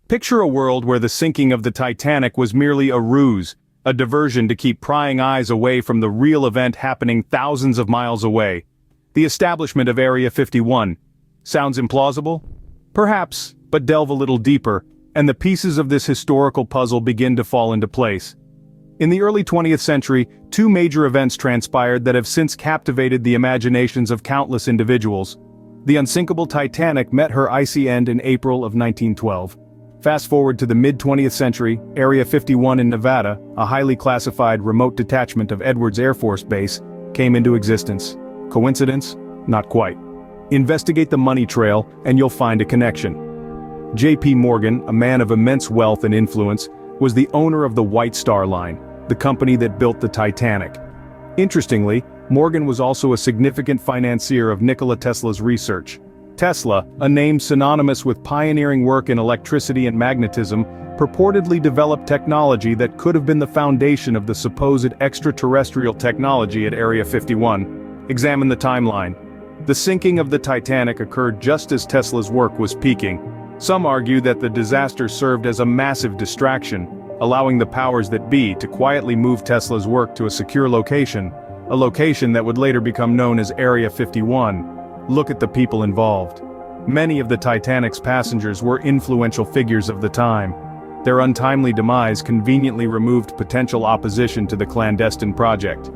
Picture a world where the sinking of the Titanic was merely a ruse, a diversion to keep prying eyes away from the real event happening thousands of miles away. The establishment of Area 51. Sounds implausible? Perhaps, but delve a little deeper, and the pieces of this historical puzzle begin to fall into place. In the early 20th century, two major events transpired that have since captivated the imaginations of countless individuals. The unsinkable Titanic met her icy end in April of 1912. Fast forward to the mid-20th century, Area 51 in Nevada, a highly classified remote detachment of Edwards Air Force Base, came into existence. Coincidence? Not quite. Investigate the money trail, and you'll find a connection. J.P. Morgan, a man of immense wealth and influence, was the owner of the White Star Line, the company that built the Titanic. Interestingly, Morgan was also a significant financier of Nikola Tesla's research. Tesla, a name synonymous with pioneering work in electricity and magnetism, purportedly developed technology that could have been the foundation of the supposed extraterrestrial technology at Area 51. Examine the timeline. The sinking of the Titanic occurred just as Tesla's work was peaking. Some argue that the disaster served as a massive distraction, allowing the powers that be to quietly move Tesla's work to a secure location, a location that would later become known as Area 51. Look at the people involved. Many of the Titanic's passengers were influential figures of the time. Their untimely demise conveniently removed potential opposition to the clandestine project.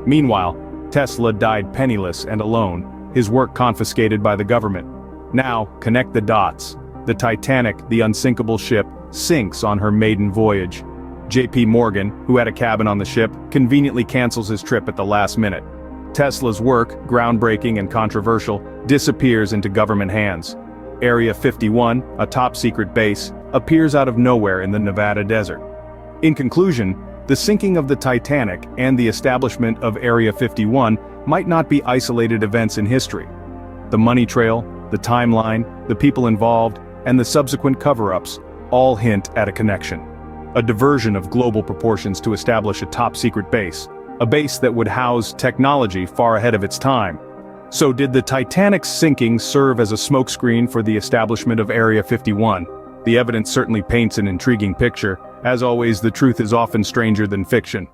Meanwhile, Tesla died penniless and alone, his work confiscated by the government. Now, connect the dots. The Titanic, the unsinkable ship, sinks on her maiden voyage. J.P. Morgan, who had a cabin on the ship, conveniently cancels his trip at the last minute. Tesla's work, groundbreaking and controversial, disappears into government hands. Area 51, a top-secret base, appears out of nowhere in the Nevada desert. In conclusion, the sinking of the Titanic and the establishment of Area 51 might not be isolated events in history. The money trail, the timeline, the people involved, and the subsequent cover-ups all hint at a connection. A diversion of global proportions to establish a top-secret base. A base that would house technology far ahead of its time. So did the Titanic's sinking serve as a smokescreen for the establishment of Area 51? The evidence certainly paints an intriguing picture. As always, the truth is often stranger than fiction.